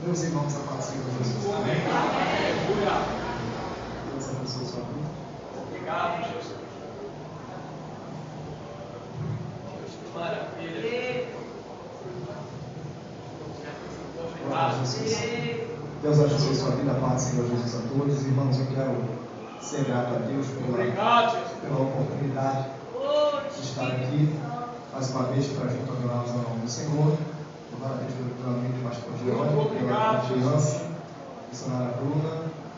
Meus irmãos, a paz do Senhor Jesus. Amém. Deus abençoe sua vida. Obrigado, Jesus. Maravilha. Deus abençoe sua vida, a paz do Senhor Jesus a todos. Irmãos, eu quero ser grato a Deus pela oportunidade de estar aqui mais uma vez para junto adorarmos ao nome do Senhor. Glória a Deus pelo amigo do pastor Giovanni, pela confiança, missionária Bruna,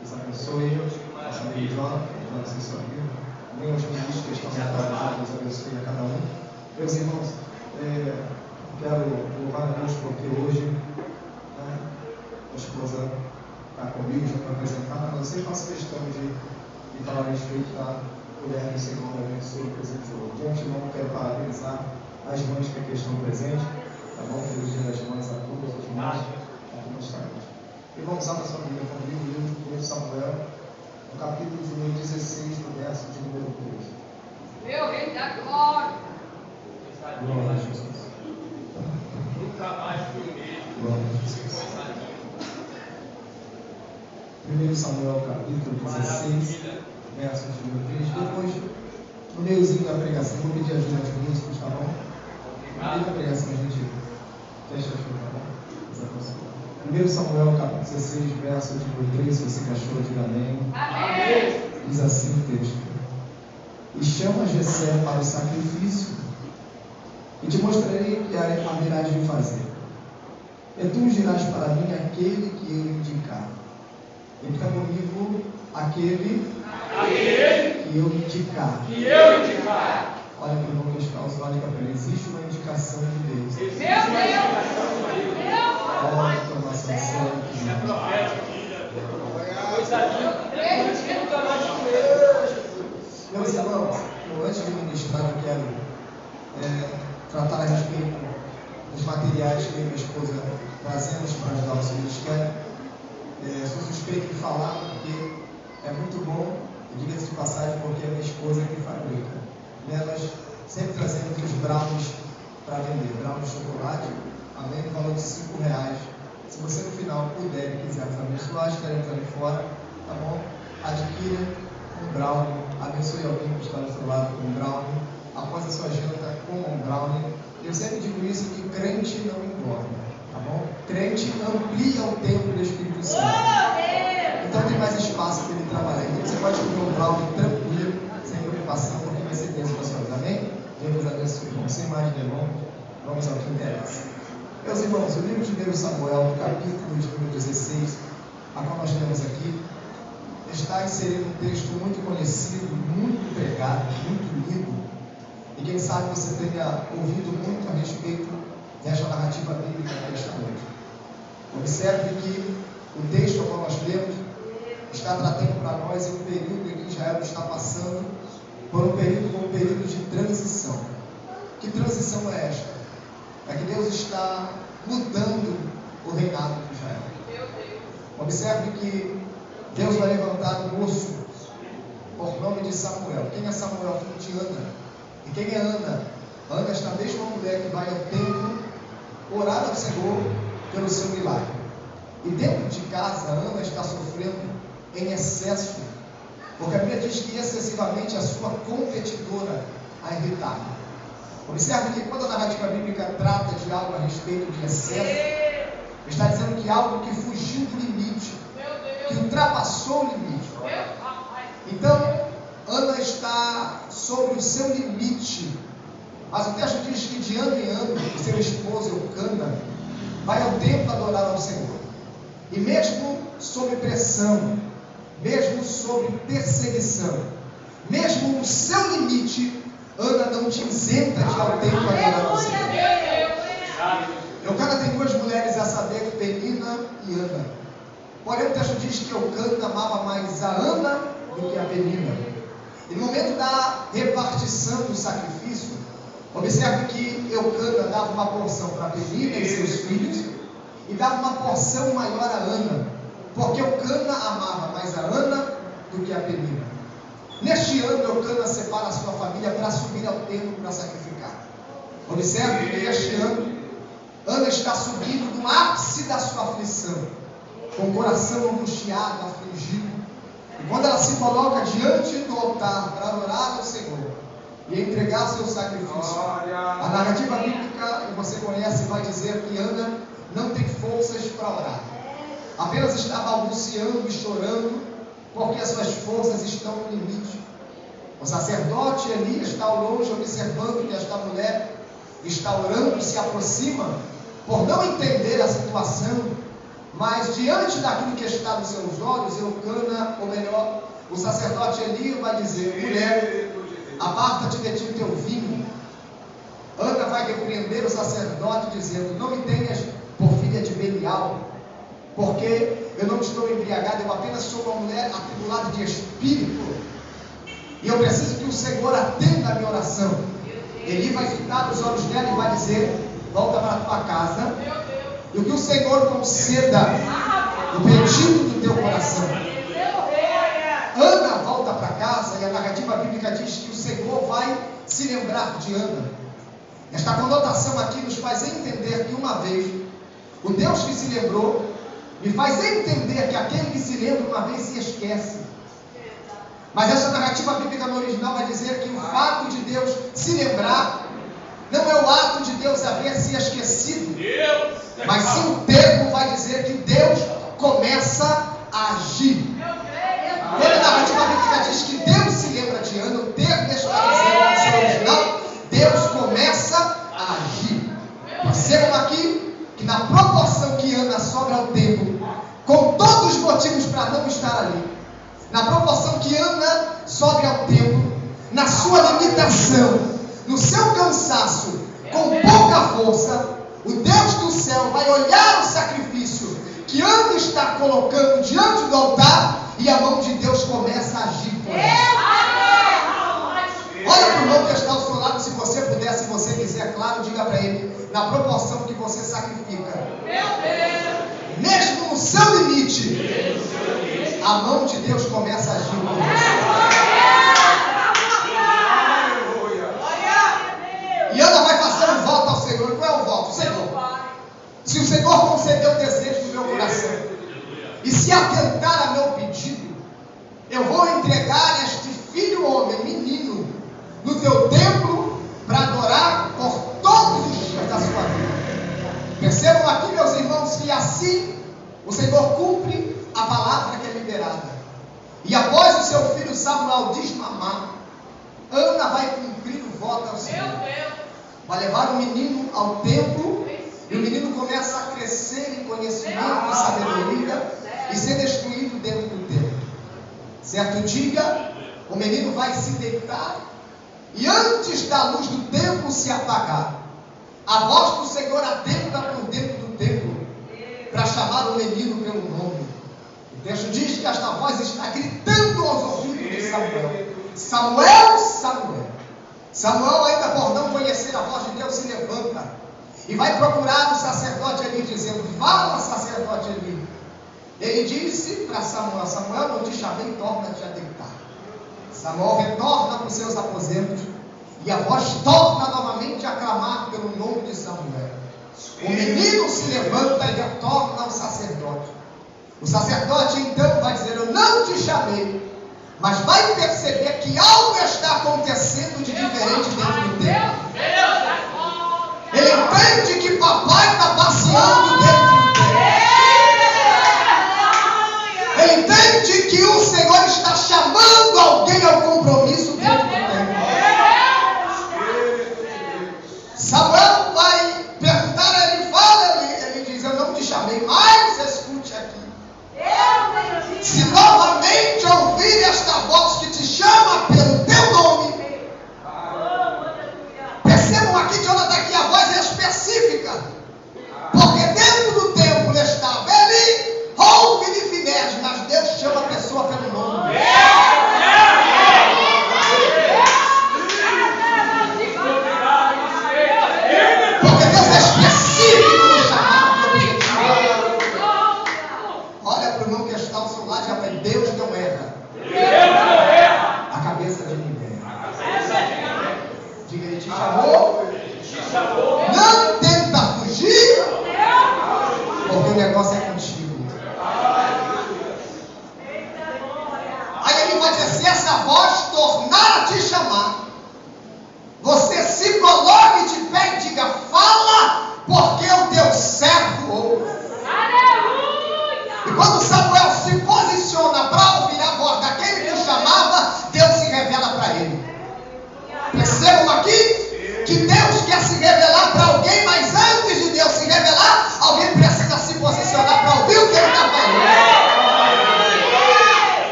Deus abençoe, nosso amigo Jonathan, Deus abençoe sua vida. Amém. Os ministros que estão sentados, Deus abençoe a cada um. Meus irmãos, quero louvar a Deus porque hoje a esposa está comigo, já está apresentada, mas eu faço questão de falar a respeito da mulher do Senhor, da abençoe presente hoje. De antemão, quero parabenizar as mães que aqui estão presentes. Tá bom? Feliz Dia das Mães a todas as mães aqui no estádio. E vamos usar a sua Bíblia comigo, o livro de Samuel, no capítulo de número 16, do verso de número 13. Meu rei da glória! Glória a Jesus. Nunca mais fui o mesmo. Glória a Jesus. 1 Samuel, capítulo 16, verso de número 3. Depois, no meiozinho da pregação, vou pedir ajuda aos músicos, tá bom? No meio da pregação, gente. Fecha a chuva, tá bom? 1 Samuel, capítulo 16, verso de número 3, se você que achou, diga amém. Amém! Diz assim o texto: E chama Jessé para o sacrifício, e te mostrarei o que haverás de fazer. E tu dirás para mim aquele que eu indicar. Então comigo aquele que eu indicar. Olha para o irmão que está aos olhos, para ele. Existe uma indicação de Deus. Meu Deus! Olha para uma sanção de Meus irmãos, antes de ministrar, eu quero tratar a respeito dos materiais que eu e minha esposa trazemos para ajudar o nosso ministério. Sou suspeito de falar porque é muito bom, e diga-se de passagem, porque é minha esposa que fabrica. Nós sempre trazemos os brownies para vender, brownies de chocolate, além do valor de R$5. Se você no final puder e quiser nos abençoar, estaremos ali fora, tá bom? Adquira um brownie, abençoe alguém que está do seu lado com um brownie, após a sua janta, coma um brownie. Eu sempre digo isso, que crente não engorda, tá bom? Crente amplia o tempo do Espírito Santo. Então tem mais espaço para ele trabalhar. Então você pode comer um brownie tranquilo, sem preocupação, porque vai ser Deus para sua vida. Amém? Deus abençoe, irmão. Sem mais delongas, vamos ao que interessa. Meus irmãos, o livro de 1 Samuel, no capítulo de número 16, a qual nós lemos aqui, está inserido um texto muito conhecido, muito pregado, muito lido, e quem sabe você tenha ouvido muito a respeito desta narrativa bíblica nesta noite. Observe que o texto ao qual nós lemos está tratando para nós em um período em que Israel está passando por um período de transição. Que transição é esta? É que Deus está mudando o reinado de Israel. Observe que Deus vai levantar um moço por nome de Samuel. Quem é Samuel? Filho de Ana. E quem é Ana? Ana é esta mesma mulher que vai ao templo orar ao Senhor pelo seu milagre. E dentro de casa, Ana está sofrendo em excesso, porque a Bíblia diz que excessivamente a sua competidora a irritava. Observe que quando a narrativa bíblica trata de algo a respeito de excesso, está dizendo que algo que fugiu do limite, que ultrapassou o limite. Então, Ana está sobre o seu limite, mas o texto diz que de ano em ano, o seu esposo Eucana vai ao templo adorar ao Senhor. E mesmo sob pressão, mesmo sob perseguição, mesmo no seu limite, Ana não te isenta de ir ao templo adorar ao Senhor. Eucana tem duas mulheres, a saber, Penina e Ana. Porém, o texto diz que Eucana amava mais a Ana do que a Penina. E no momento da repartição do sacrifício, observe que Eucana dava uma porção para Penina e seus filhos, e dava uma porção maior a Ana, porque o Cana amava mais a Ana do que a Penina. Neste ano, Eucana separa a sua família para subir ao templo para sacrificar. Observe que este ano, Ana está subindo no ápice da sua aflição, com o coração angustiado, afligido. E quando ela se coloca diante do altar para adorar ao Senhor e entregar seu sacrifício, a narrativa bíblica que você conhece vai dizer que Ana não tem forças para orar. Apenas está balbuciando e chorando, porque as suas forças estão no limite. O sacerdote Eli está ao longe observando que esta mulher está orando, se aproxima, por não entender a situação, mas diante daquilo que está nos seus olhos, Eucana, ou melhor, o sacerdote Eli vai dizer: mulher, aparta-te de ti o teu vinho. Ana vai repreender o sacerdote dizendo: não me tenhas por filha de Belial, porque eu não estou embriagada, eu apenas sou uma mulher atribulada de espírito, e eu preciso que o Senhor atenda a minha oração. Ele vai fitar os olhos dela e vai dizer: volta para a tua casa, e o que o Senhor conceda o pedido do teu coração. Ana volta para casa, e a narrativa bíblica diz que o Senhor vai se lembrar de Ana. Esta conotação aqui nos faz entender que uma vez, o Deus que se lembrou, me faz entender que aquele que se lembra uma vez se esquece. Mas essa narrativa bíblica no original vai dizer que o fato de Deus se lembrar não é o ato de Deus haver se esquecido, mas sim o termo vai dizer que Deus começa a agir. Quando a narrativa bíblica diz que Deus se lembra de Ana, o termo está dizendo no seu original: Deus começa a agir. Percebam aqui que na proporção que Ana sobe ao templo, com todos os motivos para não estar ali, na proporção que Ana sobe ao templo, na sua limitação, no seu cansaço, com pouca força, o Deus do céu vai olhar o sacrifício que Ana está colocando diante do altar, e a mão de Deus começa a agir por ela. Olha para o irmão que está ao seu lado, se você puder, se você quiser, claro, diga para ele: na proporção que você sacrifica, mesmo no seu limite, a mão de Deus começa a agir por você. E Ana vai fazer um voto ao Senhor. Qual é o voto? Senhor, se o Senhor conceder o desejo do meu coração e se atentar a meu pedido, eu vou entregar este filho homem, menino, no teu templo para adorar por todos os dias da sua vida. Percebam aqui, meus irmãos, que assim o Senhor cumpre a palavra que é liberada. E após o seu filho Samuel desmamar, Ana vai cumprir o voto ao Senhor. Vai levar o menino ao templo, e o menino começa a crescer em conhecimento e sabedoria e ser destruído dentro do templo. Certo dia, o menino vai se deitar, e antes da luz do templo se apagar, a voz do Senhor atenta por dentro do templo para chamar o menino pelo nome. O texto diz que esta voz está gritando aos ouvidos de Samuel: Samuel, Samuel. Samuel, ainda por não conhecer a voz de Deus, se levanta e vai procurar o sacerdote Eli, dizendo: fala, sacerdote Eli. Ele disse para Samuel: Samuel, não te chamei, torna-te a deitar. Samuel retorna para os seus aposentos, e a voz torna novamente a clamar pelo nome de Samuel. O menino se levanta e retorna ao sacerdote. O sacerdote então vai dizer: eu não te chamei, mas vai perceber que algo está acontecendo de diferente dentro do templo. Ele entende que papai está passeando dentro do templo. Ele entende que o Senhor está chamando alguém ao compromisso dentro do templo. Samuel vai perguntar a ele: fala, ele diz: eu não te chamei, mas escute aqui. Se novamente ouvir esta voz que te chama pelo teu nome, percebam aqui, Jonathan, que a voz é específica, porque dentro do templo estava Eli, Hofni e Finés, mas Deus chama a pessoa pelo nome. Porque Deus é específico no chamado do objetivo. Olha para o irmão que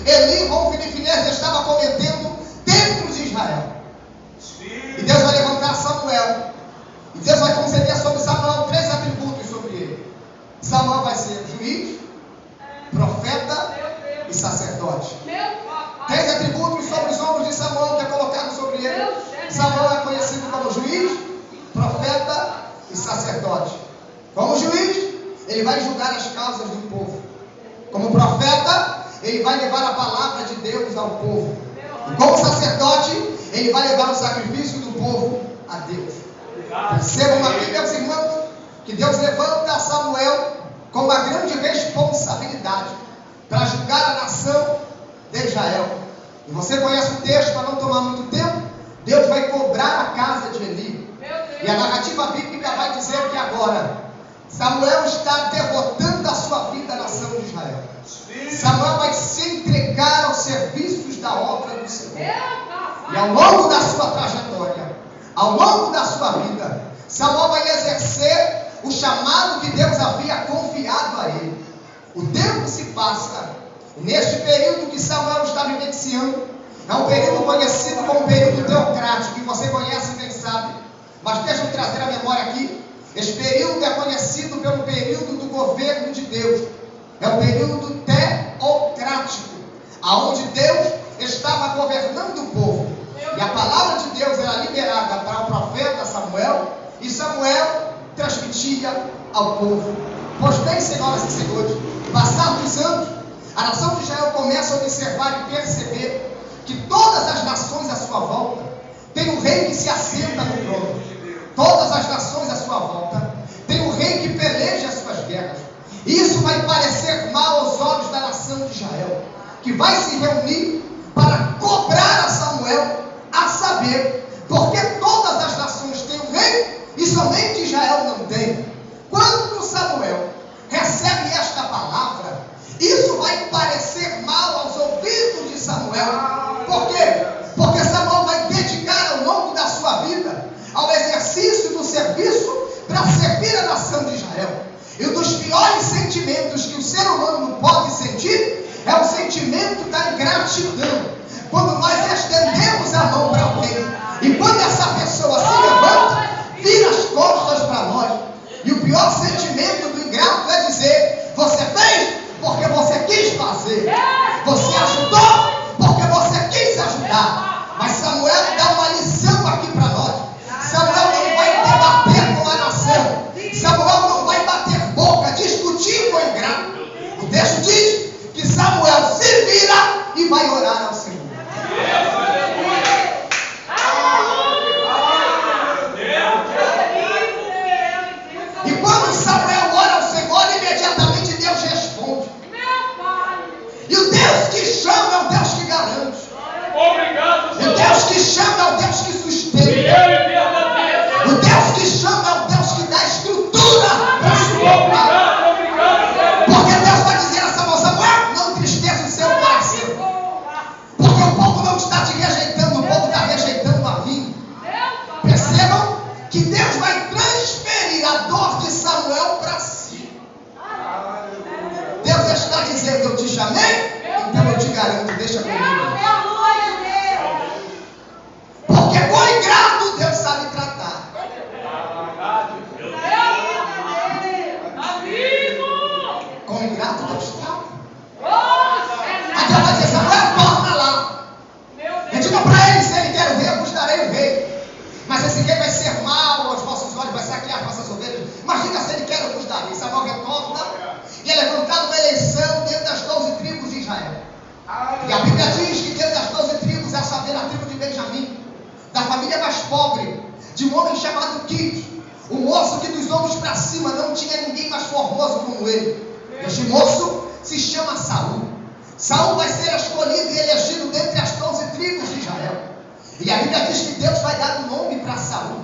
Eli, Hofni e Finéias estava cometendo dentro de Israel. E Deus vai levantar Samuel. E Deus vai conceder sobre Samuel 3 atributos sobre ele. Samuel vai ser juiz, profeta e sacerdote. 3 atributos sobre os ombros de Samuel que é colocado sobre ele. Samuel é conhecido como juiz, profeta e sacerdote. Como juiz, ele vai julgar as causas do povo. Como profeta, ele vai levar a palavra de Deus ao povo. E como sacerdote, ele vai levar o sacrifício do povo a Deus. Percebam aqui, meus irmãos, que Deus levanta Samuel com uma grande responsabilidade para julgar a nação de Israel. E você conhece o texto, para não tomar muito tempo. Deus vai cobrar a casa de Eli. E a narrativa bíblica vai dizer que agora Samuel está derrotando a sua vida à nação de Israel. Samuel vai se entregar aos serviços da obra do Senhor. E ao longo da sua trajetória, ao longo da sua vida, Samuel vai exercer o chamado que Deus havia confiado a ele. O tempo se passa. Neste período que Samuel está vivenciando, é um período conhecido como período teocrático, que você conhece e bem sabe. Mas deixa eu trazer a memória aqui. Esse período é conhecido pelo período do governo de Deus. É o período teocrático, aonde Deus estava governando o povo. E a palavra de Deus era liberada para o profeta Samuel, e Samuel transmitia ao povo. Pois bem, senhoras e senhores, passados os anos, a nação de Israel começa a observar e perceber que todas as nações à sua volta têm um rei que se assenta no trono. Todas as nações à sua volta têm um rei que peleja as suas guerras. E isso vai parecer mal aos olhos da nação de Israel, que vai se reunir para cobrar a Samuel, a saber, porque todas as nações têm um rei e somente Israel não tem. Quando Samuel recebe esta palavra, isso vai parecer mal aos ouvidos de Samuel. Por quê? Porque Samuel vai dedicar ao longo da sua vida ao exercício do serviço para servir a nação de Israel. E um dos piores sentimentos que o ser humano pode sentir é o sentimento da ingratidão. Quando nós estendemos a mão para alguém e quando essa pessoa se levanta, vira as costas para nós. E o pior sentimento do ingrato é dizer: você fez porque você quis fazer, você ajudou porque você quis ajudar. Mas Samuel dá uma lição aqui para nós. Samuel não vai debater com a nação. Samuel não vai bater boca, discutir com o ingrato. O texto diz que Samuel se vira e vai orar ao Senhor. E quando Samuel ora ao Senhor, imediatamente Deus responde. E o Deus que chama é o Deus que garante. Obrigado, E o Deus que chama é o Deus que sustenta. O Deus que chama é o Deus que dá estrutura para a sua obra. Porque Deus vai dizer a Samuel: não entristeça o seu coração. Porque o povo não está te rejeitando, o povo está rejeitando a mim. Percebam que Deus vai transferir a dor de Samuel para si. Deus está dizendo: eu te chamei, então eu te garanto, deixa comigo. Porque com o ingrato Deus sabe tratar. Com o ingrato Deus trata. Aí Deus vai dizer: Samuel, torna lá. Eu digo para ele: se ele quer o rei, eu vos darei o rei. Mas esse rei vai ser mau aos vossos olhos, vai saquear as vossas ovelhas. Mas diga: se ele quer, eu vos darei. Samuel retorna e é levantada uma eleição dentro das 12 tribos de Israel. E a Bíblia diz que dentro das 12 tribos, a saber, a tribo de Benjamim, da família mais pobre, de um homem chamado Quis, um moço que dos ombros para cima não tinha ninguém mais formoso como ele. Este moço se chama Saul. Saul vai ser escolhido e elegido dentre as 12 tribos de Israel. E a Bíblia diz que Deus vai dar um nome para Saul.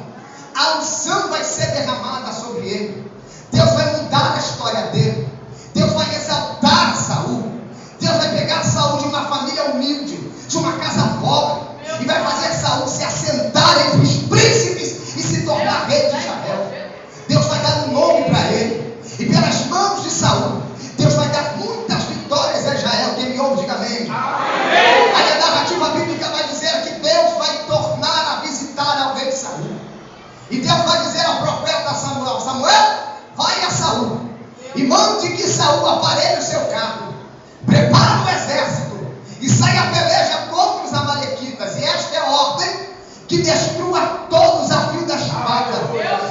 A unção vai ser derramada sobre ele. Deus vai mudar a história dele. Deus vai exaltar Saul. Deus vai pegar Saul de uma família humilde, de uma casa pobre, e vai fazer Saul se assentar entre os príncipes e se tornar rei de Israel. Deus vai dar um nome para ele. E pelas mãos de Saul, Deus vai dar muitas vitórias a Israel. Quem me ouve, diga amém. e mande que Saul aparelhe o seu carro, prepare o exército e saia a peleja contra os amalequitas. E esta é a ordem: que destrua todos a fio da espada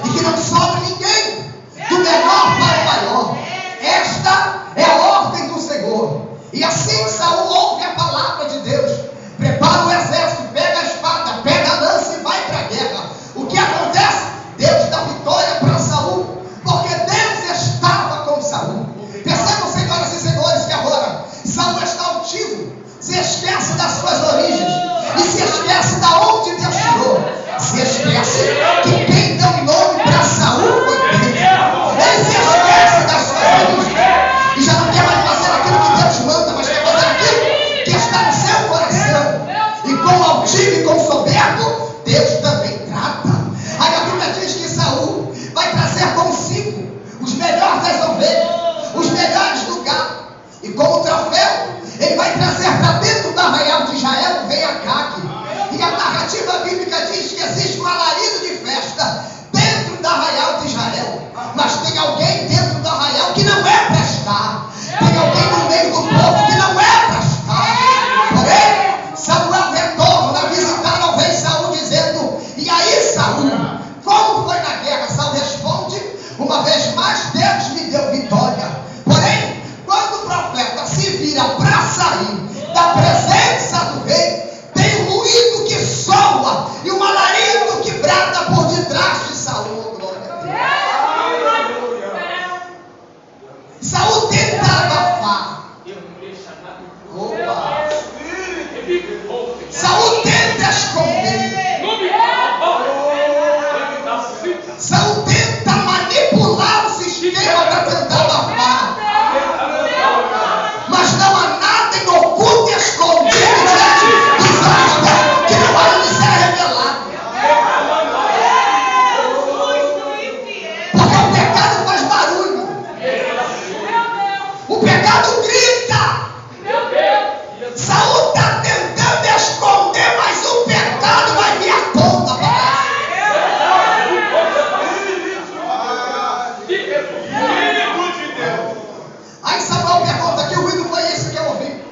e que não sobre ninguém, do menor para o maior. Esta é a ordem do Senhor. E assim Saul ouve a palavra de Deus, prepara o exército, pega a espada, pega a lança e vai para a guerra. O que acontece? Deus dá vitória para Saul, porque Deus estava com Saul. Percebam, senhoras e senhores, que agora Saul está altivo, se esquece das suas origens e se esquece da onde Deus tirou. Se esquece que quem deu nome para Saul foi Deus. Ele se esquece das suas origens e já não quer mais fazer aquilo que Deus manda, mas quer fazer aquilo que está no seu coração. E com altivo e com soberbo, Deus também trata. Aí a Bíblia diz que Saul vai trazer consigo os melhores das ovelhas, os melhores do gado, e como troféu ele vai trazer para dentro do arraial de Israel, vem Agag. E a narrativa bíblica diz que existe um alarido de festa dentro do arraial de Israel, mas tem alguém dentro do arraial que não é para estar, tem alguém no meio do povo que não é para estar. Porém, Samuel retorna a visitar ao rei Saul dizendo: e aí, Saul, como foi na guerra? Saul responde: uma vez mais Deus me deu vitória. Porém, quando o profeta se vira para sair da presença do rei, tem um ruído que soa e um alarido que brada por detrás de Saul. Glória a Deus. Saul tenta abafar. Opa. Saul tenta esconder. Saul tenta manipular o sistema para tentar abafar. Mas não há nada em oculto e escondido diante dos olhos dele que não vai lhe ser revelado. Porque o pecado faz barulho. O pecado grita. Saul está tentando esconder, mas o pecado vai vir à tona para Aí Samuel pergunta: que ruído foi esse que eu ouvi?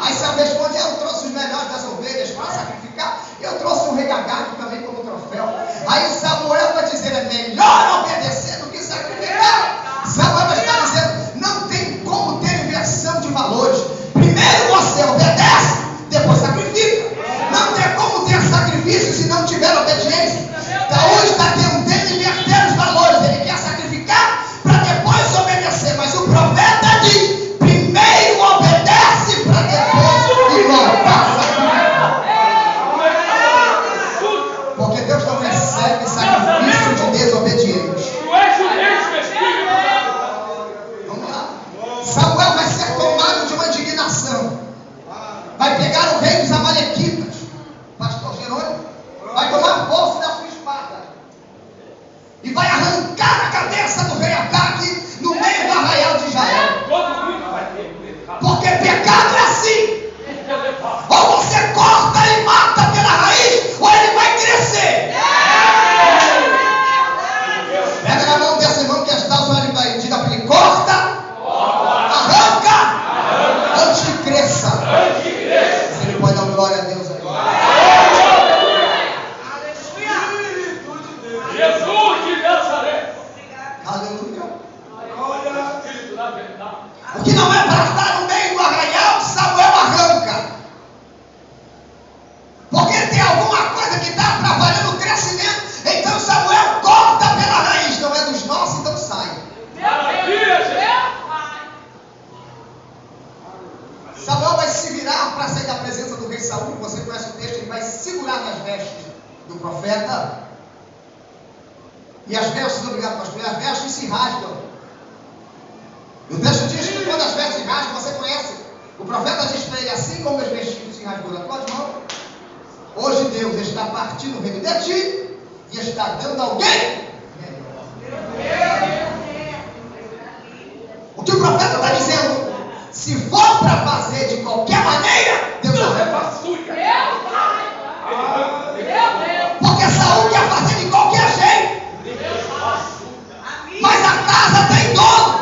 Aí Samuel responde: eu trouxe os melhores das ovelhas para sacrificar, eu trouxe um rei Agag também como troféu. Aí Samuel vai dizer: é melhor obedecer do que sacrificar. Samuel vai estar dizendo: não tem como ter inversão de valores. Primeiro você obedece, depois sacrifica. Não tem como ter sacrifício se não tiver obediência. Saúl está tentando inverter os valores. Ele quer sacrificar para depois obedecer, mas o profeta diz: primeiro obedece para depois voltar a sacrificar. Porque Deus não recebe sacrifício de desobediente. Vamos lá. Samuel vai ser tomado de uma indignação. Vai pegar o rei dos amalequitas, pastor Jerônimo, vai tomar posse da sua espada e vai arrancar a cabeça do rei Agag no meio do arraial de Israel. Porque pecado é assim: ou você corta e mata pela raiz, ou ele vai crescer. Pega na mão desse irmão que está usando, ele vai diga para ele: corta, arranca, antes que cresça. Ele pode dar glória a Deus aí. Jesus de Nazaré. Aleluia. O que não é para estar no meio do arraial, Samuel arranca. Porque tem alguma coisa que está atrapalhando o crescimento. Então Samuel corta pela raiz. Não é dos nossos, então sai. Samuel vai se virar para sair da presença do rei Saul. Você conhece o texto, ele vai segurar nas vestes do profeta. E as vestes, obrigado pastor, as vestes se rasgam. E o texto diz que quando as vestes se rasgam, você conhece. O profeta diz para ele: assim como os vestidos se rasgam na tua mão, hoje Deus está partindo o reino de ti e está dando alguém melhor. O que o profeta está dizendo? Se for para fazer de qualquer maneira, Deus vai fazer. Porque Saul quer fazer de qualquer jeito. Mas a casa tem dono.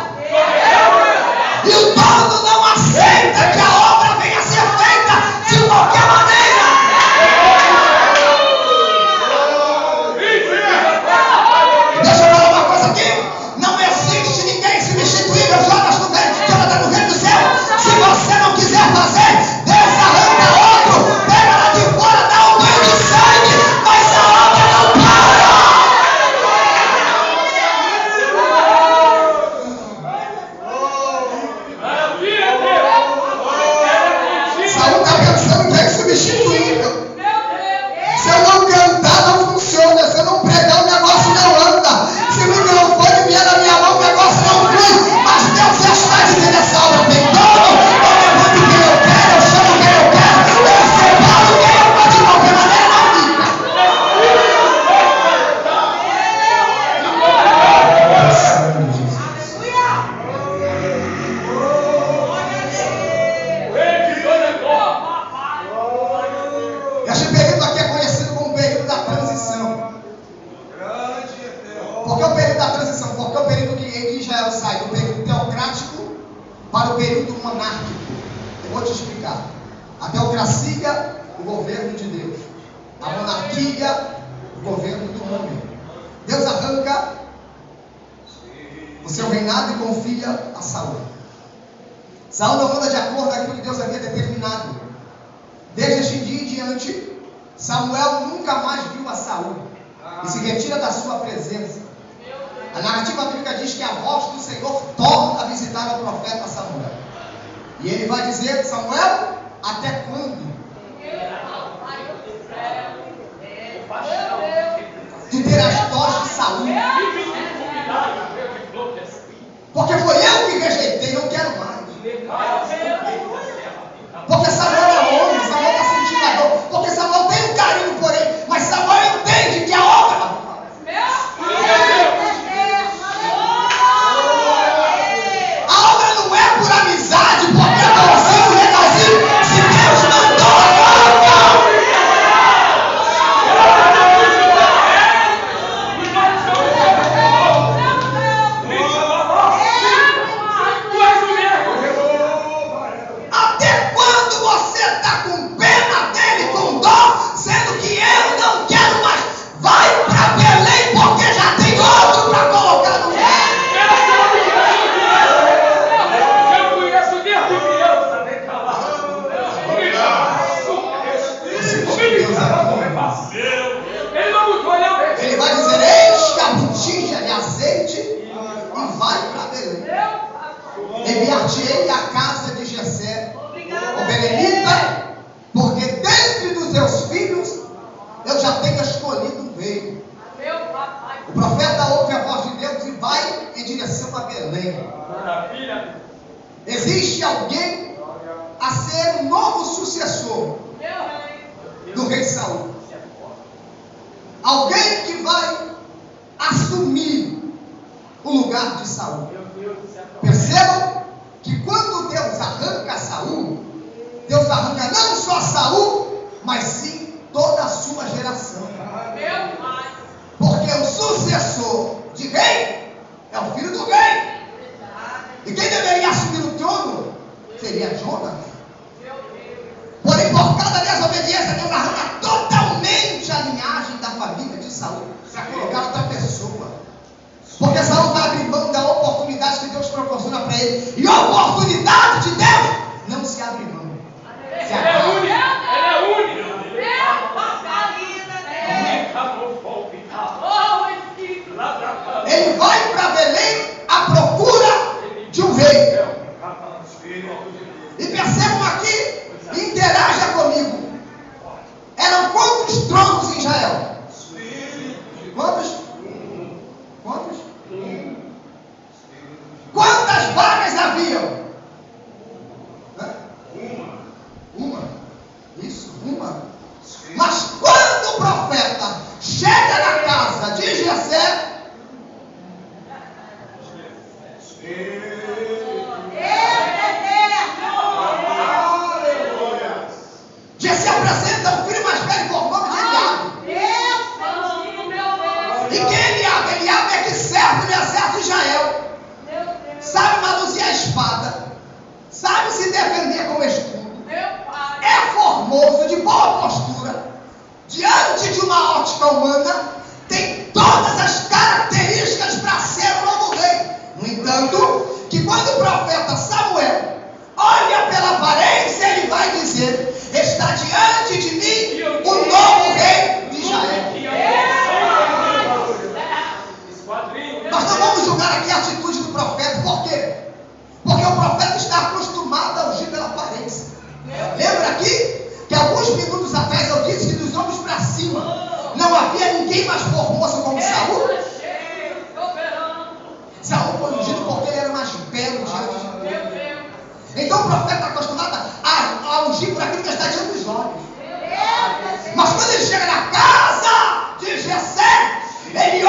para o período monárquico. Eu vou te explicar. A teocracia, o governo de Deus. A monarquia, o governo do homem. Deus arranca o seu reinado e confia a Saul. Saul não anda de acordo com aquilo que Deus havia determinado. Desde este dia em diante, Samuel nunca mais viu a Saul e se retira da sua presença. A narrativa bíblica diz que a voz do Senhor torna a visitar o profeta Samuel. E ele vai dizer: Samuel, até quando tu terás dó de Saul? Porque foi eu que rejeitei, não quero mais. Porque Samuel é homem, Samuel está sentindo a dor. Porque Samuel tem um carinho por ele, mas Samuel entende que a obra não é por amizade, porque é bonzinho, legalzinho. Se Deus mandou até quando você está com pena dele, com dó, sendo que eu não quero mais? Vai para Belém, porque já tem outro para colocar no lugar. Ele vai dizer: eis que a botija de azeite e vai para Belém. Enviar-te-ei à casa de Jessé, o belemita, porque dentre dos teus filhos eu já tenho escolhido um rei. O profeta ouve a voz de Deus e vai em direção a Belém. Existe alguém a ser o novo sucessor do rei Saul. Alguém que vai assumir o lugar de Saul. Percebam que quando Deus arranca Saul, Deus arranca não só Saul, mas sim toda a sua geração. Porque o sucessor de rei é o filho do rei. E quem deveria assumir o trono seria Jonas. Porém, por causa da desobediência, Deus arranca totalmente a linhagem da família de Saul para colocar outra pessoa. Porque Saul está abrindo mão da oportunidade que Deus proporciona para ele. E a oportunidade de Deus não se abre mão. Se ele vai para Belém à procura de um rei. E percebam aqui, interaja comigo. Eram quantos tronos em Israel? Quantos? Quantos? Quantas vagas haviam? Uma. Isso, uma. Mas quando o profeta chega na casa de Jessé, Jessé apresenta o filho mais velho por nome de Eliabe. E quem é Eliabe? Eliabe é que serve no exército de Israel. Sabe manusear a espada, sabe se defender com o escudo, é formoso, de boa postura, diante de uma ótica humana, tem todas as características para ser o novo rei. No entanto, que quando o profeta Samuel olha pela aparência, ele vai dizer: está diante de mim o novo rei de Israel. Nós não vamos julgar aqui a atitude do profeta. Por quê? Porque o profeta está acostumado a ungir pela aparência. Lembra aqui que alguns minutos atrás eu disse que dos ombros para cima não havia ninguém mais formoso como Saul? Saul foi ungido porque ele era mais belo diante de Deus. Então o profeta está acostumado a ungir por aquilo que está diante dos olhos. Mas quando ele chega na casa de Jessé, ele